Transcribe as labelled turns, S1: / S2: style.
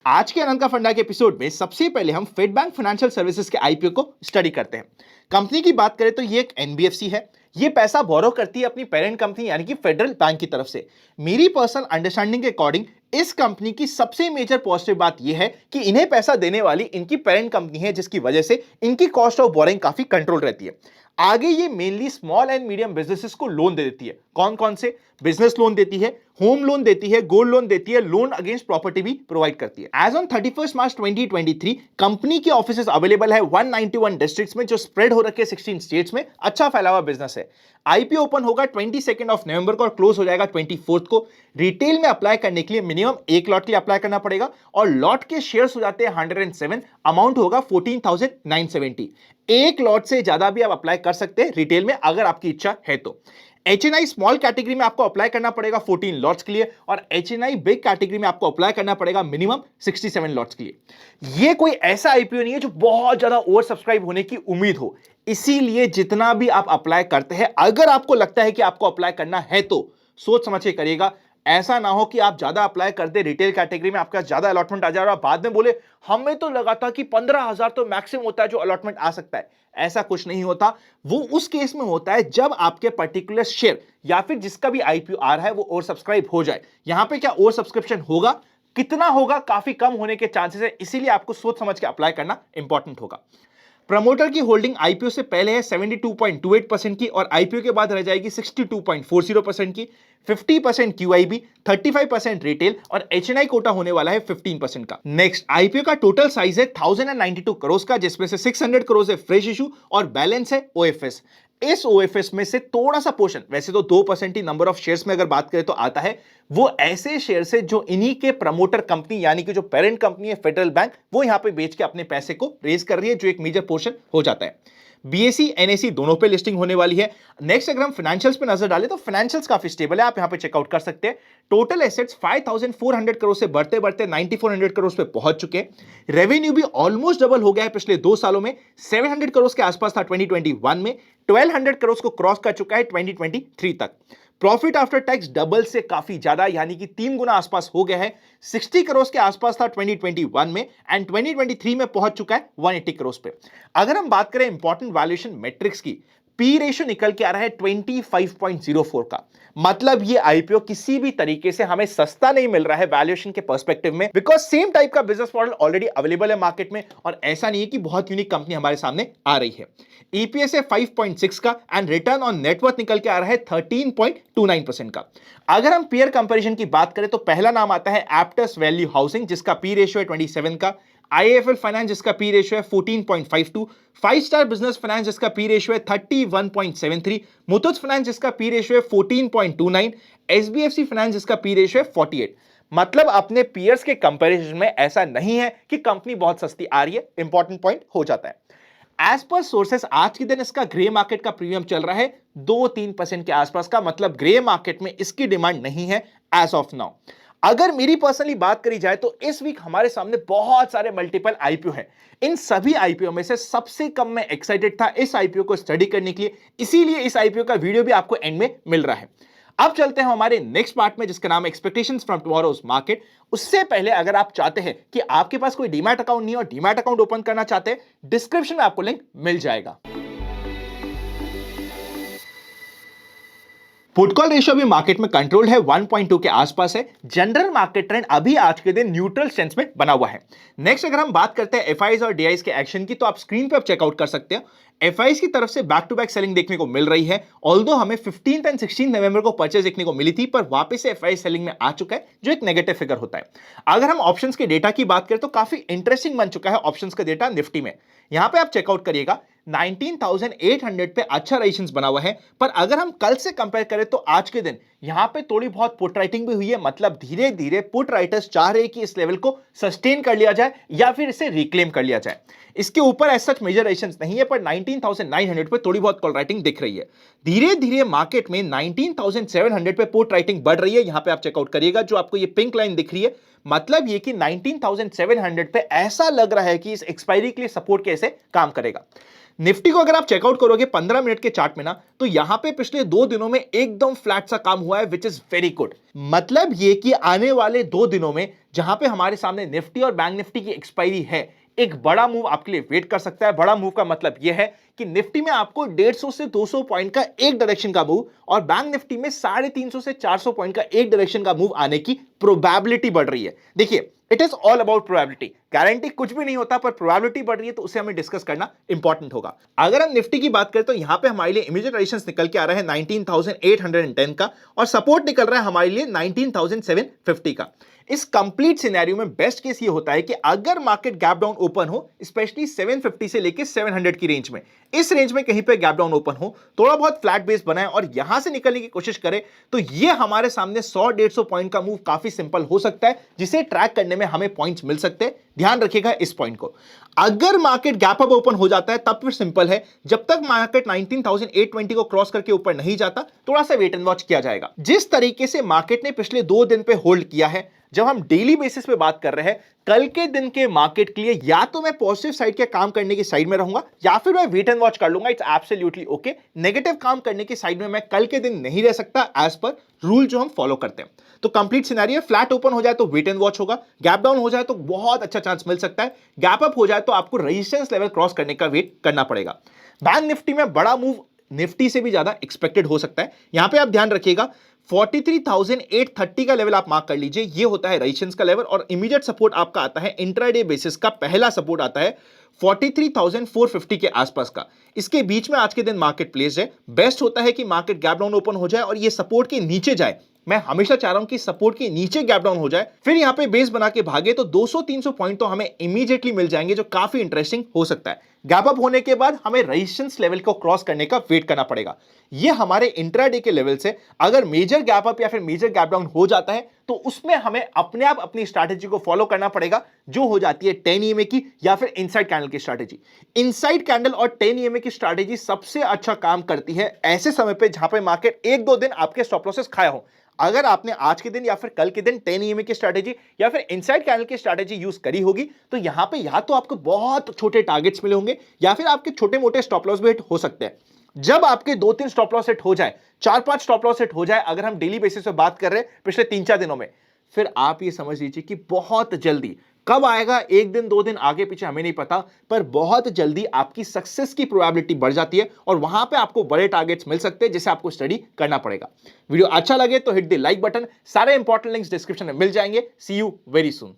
S1: आज के अनंत का फंडा के एपिसोड में सबसे पहले हम फेड बैंक फाइनेंशियल सर्विसेज के आईपीओ को स्टडी करते हैं। कंपनी की बात करें तो ये एक एनबीएफसी है। ये पैसा बोरो करती है अपनी पेरेंट कंपनी यानी कि फेडरल बैंक की तरफ से। मेरी पर्सनल अंडरस्टैंडिंग के अकॉर्डिंग इस कंपनी की सबसे मेजर पॉजिटिव बात यह है कि इन्हें पैसा देने वाली इनकी पेरेंट कंपनी है, जिसकी वजह से इनकी कॉस्ट ऑफ बोरिंग काफी कंट्रोल रहती है। आगे ये mainly small and medium businesses को लोन दे देती है। कौन कौन से? बिजनेस लोन देती है, होम लोन देती है, गोल्ड लोन देती है, लोन अगेंस्ट प्रॉपर्टी भी प्रोवाइड करती है। एज ऑन 31 मार्च 2023 कंपनी के ऑफिसेज अवेलेबल है 191 डिस्ट्रिक्ट्स में, जो स्प्रेड हो रखे 16 स्टेट्स में। अच्छा फैला हुआ बिजनेस है। आईपीओ ओपन होगा 22 ऑफ नवंबर को और क्लोज हो जाएगा 24 को। रिटेल में अप्लाई करने के लिए मिनिमम एक लॉट के लिए अप्लाई करना पड़ेगा और लॉट के शेयर्स हो जाते हैं 107। अमाउंट होगा 14,970। एक लॉट से ज्यादा भी आप अप्लाई कर सकते हैं रिटेल में अगर आपकी इच्छा है तो। एचएनआई स्मॉल कैटेगरी में आपको अप्लाई करना पड़ेगा 14 लॉट्स के लिए और एचएनआई बिग कैटेगरी में आपको अप्लाई करना पड़ेगा मिनिमम 67 लॉट्स के लिए। यह कोई ऐसा आईपीओ नहीं है जो बहुत ज्यादा ओवर सब्सक्राइब होने की उम्मीद हो। इसीलिए जितना भी आप अप्लाई करते हैं, अगर आपको लगता है कि आपको अप्लाई करना है तो सोच समझ के करिएगा। ऐसा ना हो कि आप ज्यादा अप्लाई कर दे रिटेल कैटेगरी में, आपका ज्यादा अलॉटमेंट आ जाए और बाद में बोले हमें तो लगा था कि 15,000 तो मैक्सिमम होता है जो अलॉटमेंट आ सकता है। ऐसा कुछ नहीं होता। वो उस केस में होता है जब आपके पर्टिकुलर शेयर या फिर जिसका भी आईपीओ आ रहा है वो ओवर सब्सक्राइब हो जाए। यहां पे क्या ओवर सब्सक्रिप्शन होगा? कितना होगा? काफी कम होने के चांसेस है। इसीलिए आपको सोच समझ के अप्लाई करना इंपॉर्टेंट होगा। प्रमोटर की होल्डिंग आईपीओ से पहले है 72.28% की और आईपीओ के बाद रह जाएगी 62.40% की। 50% क्यूआईबी, 35% रिटेल और एचएनआई कोटा होने वाला है 15% का। नेक्स्ट, आईपीओ का टोटल साइज है 1092 करोड़ का, जिसमें से 600 करोड़ है फ्रेश इशू और बैलेंस है ओएफएस। इस ओएफएस में से थोड़ा सा पोर्शन, वैसे तो 2% ही नंबर ऑफ शेयर्स में अगर बात करें तो आता है, वो ऐसे शेयर से जो इन्हीं के प्रमोटर कंपनी यानी कि जो पेरेंट कंपनी है फेडरल बैंक, वो यहां पे बेच के अपने पैसे को रेज कर रही है, जो एक मेजर पोर्शन हो जाता है। बीएसई एनएसई दोनों पे लिस्टिंग होने वाली है। नेक्स्ट अगर हम फाइनेंशियल्स पे नजर डालें तो फाइनेंशियल्स काफी स्टेबल है, आप यहां पे चेकआउट कर सकते हैं। टोटल एसेट्स 5,400 करोड़ से बढ़ते बढ़ते 9,400 करोड़ पे पहुंच चुके हैं। रेवेन्यू भी ऑलमोस्ट डबल हो गया है पिछले 2 सालों में। 700 करोड़ के आसपास था 2021 में, 1200 करोड़ को क्रॉस कर चुका है 2023 तक। प्रॉफिट आफ्टर टैक्स डबल से काफी ज्यादा यानी कि 3 गुना आसपास हो गया है। 60 करोड़ के आसपास था 2021 में एंड 2023 में पहुंच चुका है 180 करोड़ पे। अगर हम बात करें इंपॉर्टेंट वैल्यूएशन मैट्रिक्स की, पी रेशियो निकल के आ रहा है 25.04 का। मतलब ये आईपीओ किसी भी तरीके से हमें सस्ता नहीं मिल रहा है वैल्यूएशन के पर्सपेक्टिव में, बिकॉज सेम टाइप का बिजनेस मॉडल ऑलरेडी अवेलेबल है मार्केट में और ऐसा नहीं है कि बहुत यूनिक कंपनी हमारे सामने आ रही है। ईपीएस है 5.6 का एंड रिटर्न ऑन नेटवर्थ निकल के आ रहा है 13.29% का। अगर हम पीयर कंपैरिजन की बात करें तो पहला नाम आता है एप्टस वैल्यू हाउसिंग, जिसका पी रेशियो है 27 का। आईएफएल फाइनेंस जिसका पी रेशियो है 14.52, 5 स्टार बिजनेस फाइनेंस जिसका पी रेशियो है 31.73, मुथूट फाइनेंस जिसका पी रेशियो है 14.29, एसबीएफसी फाइनेंस जिसका पी रेशियो है 48। मतलब अपने पीयर्स के कंपैरिजन में ऐसा नहीं है कि कंपनी बहुत सस्ती आ रही है। इंपॉर्टेंट पॉइंट हो जाता है। एज पर सोर्सेस आज के दिन इसका ग्रे मार्केट का प्रीमियम चल रहा है 2-3% के आसपास का। मतलब ग्रे मार्केट में इसकी डिमांड नहीं है एज ऑफ नाउ। अगर मेरी पर्सनली बात करी जाए तो इस वीक हमारे सामने बहुत सारे मल्टीपल आईपीओ हैं। इन सभी आईपीओ में से सबसे कम मैं एक्साइटेड था इस आईपीओ को स्टडी करने के लिए, इसीलिए इस आईपीओ का वीडियो भी आपको एंड में मिल रहा है। अब चलते हैं हमारे नेक्स्ट पार्ट में, जिसका नाम है एक्सपेक्टेशंस फ्रॉम टुमारोज मार्केट। उससे पहले अगर आप चाहते हैं कि आपके पास कोई डीमैट अकाउंट नहीं और डीमैट अकाउंट ओपन करना चाहते हैं, डिस्क्रिप्शन में आपको लिंक मिल जाएगा। पुट कॉल रेशियो भी मार्केट में कंट्रोल्ड है, 1.2 के आसपास है। जनरल मार्केट ट्रेंड अभी आज के दिन न्यूट्रल स्टेंस में बना हुआ है। नेक्स्ट अगर हम बात करते हैं एफआईज और डीआईज के एक्शन की, तो आप स्क्रीन पे चेकआउट कर सकते हैं। एफआईज की तरफ से बैक टू बैक सेलिंग देखने को मिल रही है। ऑल्दो हमें 15 एंड 16 नवंबर को परचेज देखने को मिली थी, पर वापस से एफआईज सेलिंग में आ चुका है, जो एक नेगेटिव फिगर होता है। अगर हम ऑप्शंस के डेटा की बात करें तो काफी इंटरेस्टिंग बन चुका है ऑप्शंस का डेटा निफ्टी में। यहां पे आप चेकआउट करिएगा 19,800 पे अच्छा रेजिस्टेंस बना हुआ है। पर अगर हम कल से कंपेयर करें तो आज के दिन यहां पे थोड़ी बहुत पुट राइटिंग भी हुई है। मतलब धीरे धीरे पुट राइटर्स चाह रहे हैं कि इस लेवल को सस्टेन कर लिया जाए या फिर इसे रिक्लेम कर लिया जाए। इसके ऊपर एज सच मेजर रेजिस्टेंस नहीं है, पर 19,900 पे थोड़ी बहुत कॉल राइटिंग दिख रही है। धीरे धीरे मार्केट में 19,700 पे पुट राइटिंग बढ़ रही है। यहां पे आप चेकआउट करिएगा, जो आपको ये पिंक लाइन दिख रही है, मतलब ये कि 19,700 पे ऐसा लग रहा है कि इस एक्सपायरी के लिए सपोर्ट कैसे काम करेगा। निफ्टी को अगर आप चेकआउट करोगे 15 मिनट के चार्ट में ना, तो यहां पे पिछले 2 दिनों में एकदम फ्लैट सा काम हुआ है, विच इज वेरी गुड। मतलब ये कि आने वाले 2 दिनों में जहां पे हमारे सामने निफ्टी और बैंक निफ्टी की एक्सपायरी है, एक बड़ा मूव आपके लिए वेट कर सकता है। बड़ा मूव का मतलब यह है कि निफ्टी में आपको 150 से 200 पॉइंट का एक डायरेक्शन का मूव और बैंक निफ्टी में 350 से 400 पॉइंट का एक डायरेक्शन का मूव आने की प्रोबेबिलिटी बढ़ रही है। देखिए, it is all about probability, guarantee कुछ भी नहीं होता, पर प्रोबेबिलिटी बढ़ रही है तो उसे हमें डिस्कस करना इंपॉर्टेंट होगा। अगर हम निफ्टी की बात करें तो यहां पे हमारे लिए इमीडिएट रेजिस्टेंस निकल के आ रहा है 19,810 का और सपोर्ट निकल रहा है हमारे लिए 19,750 का। इस कंप्लीट सिनेरियो में बेस्ट केस ये होता है कि अगर मार्केट गैप डाउन ओपन हो, स्पेशली 750 से लेके 700 की रेंज में, इस रेंज में कहीं पे गैप डाउन ओपन हो, थोड़ा बहुत फ्लैट बेस बनाए और यहां से निकलने की कोशिश करे, तो ये हमारे सामने 100-150 पॉइंट का मूव काफी सिंपल हो सकता है, जिसे ट्रैक करने में हमें पॉइंट्स मिल सकते हैं। ध्यान रखिएगा इस पॉइंट को। अगर मार्केट गैप अप ओपन हो जाता है तब फिर सिंपल है, जब तक मार्केट 19,820 को क्रॉस करके ऊपर नहीं जाता, थोड़ा सा वेट एंड वॉच किया जाएगा। जिस तरीके से मार्केट ने पिछले 2 दिन पे होल्ड किया है, जब हम डेली बेसिस पे बात कर रहे हैं, कल के दिन के मार्केट के लिए या तो मैं पॉजिटिव साइड के काम करने की साइड में रहूंगा या फिर मैं वेट एंड वॉच कर लूंगा। It's absolutely okay. नेगेटिव काम करने की साइड में मैं कल के दिन नहीं रह सकता, एज पर रूल जो हम फॉलो करते हैं। तो कंप्लीट सिनेरियो, फ्लैट ओपन हो जाए तो वेट एंड वॉच होगा, गैप डाउन हो जाए तो बहुत अच्छा चांस मिल सकता है, गैप अप हो जाए तो आपको रेजिस्टेंस लेवल क्रॉस करने का वेट करना पड़ेगा। बैंक निफ्टी में बड़ा मूव निफ्टी से भी ज्यादा एक्सपेक्टेड हो सकता है। यहां पे आप ध्यान रखिएगा, 43,830 का लेवल आप मार्क कर लीजिए, ये होता है रेजिस्टेंस का लेवल और इमीडिएट सपोर्ट आपका आता है इंट्राडे बेसिस का पहला सपोर्ट आता है 43,450 के आसपास का। इसके बीच में आज के दिन मार्केट प्लेस है। बेस्ट होता है कि मार्केट गैप डाउन ओपन हो जाए और ये सपोर्ट के नीचे जाए। मैं हमेशा चाह रहा हूं कि सपोर्ट के नीचे गैप डाउन हो जाए, फिर यहां पे बेस बना के भागे तो 200-300 पॉइंट तो हमें इमीडिएटली मिल जाएंगे, जो काफी इंटरेस्टिंग हो सकता है। गैप अप होने के बाद हमें रेजिस्टेंस लेवल को क्रॉस करने का वेट करना पड़ेगा। ये हमारे इंट्राडे के लेवल से अगर मेजर गैप अप या फिर मेजर गैप डाउन हो जाता है तो उसमें हमें अपने आप अपनी स्ट्रैटेजी को फॉलो करना पड़ेगा, जो हो जाती है 10 ईएमए की या फिर इनसाइड कैंडल की स्ट्रैटेजी। इनसाइड कैंडल और 10 ईएमए की स्ट्रैटेजी सबसे अच्छा काम करती है ऐसे समय पे जहां पे मार्केट 1-2 दिन आपके स्टॉप लॉसेस खाया हो। अगर आपने आज के दिन या फिर कल के दिन 10 ईएमए की स्ट्रैटेजी या फिर इनसाइड कैंडल की स्ट्रैटेजी यूज करी होगी, तो यहां पे या तो आपको बहुत छोटे टारगेट्स मिले होंगे या फिर आपके छोटे मोटे स्टॉप लॉस भी हिट हो सकते हैं। जब आपके 2-3 स्टॉप लॉस हिट हो जाए, 4-5 स्टॉप लॉस हिट हो जाए, अगर हम डेली बेसिस पे बात कर रहे हैं पिछले 3-4 दिनों में, फिर आप ये समझ लीजिए कि बहुत जल्दी, कब आएगा, 1 दिन 2 दिन आगे पीछे हमें नहीं पता, पर बहुत जल्दी आपकी सक्सेस की प्रोबेबिलिटी बढ़ जाती है और वहां पे आपको बड़े टारगेट्स मिल सकते हैं जिसे आपको स्टडी करना पड़ेगा। वीडियो अच्छा लगे तो हिट द लाइक बटन। सारे इंपॉर्टेंट लिंक्स डिस्क्रिप्शन में मिल जाएंगे। सी यू वेरी सून।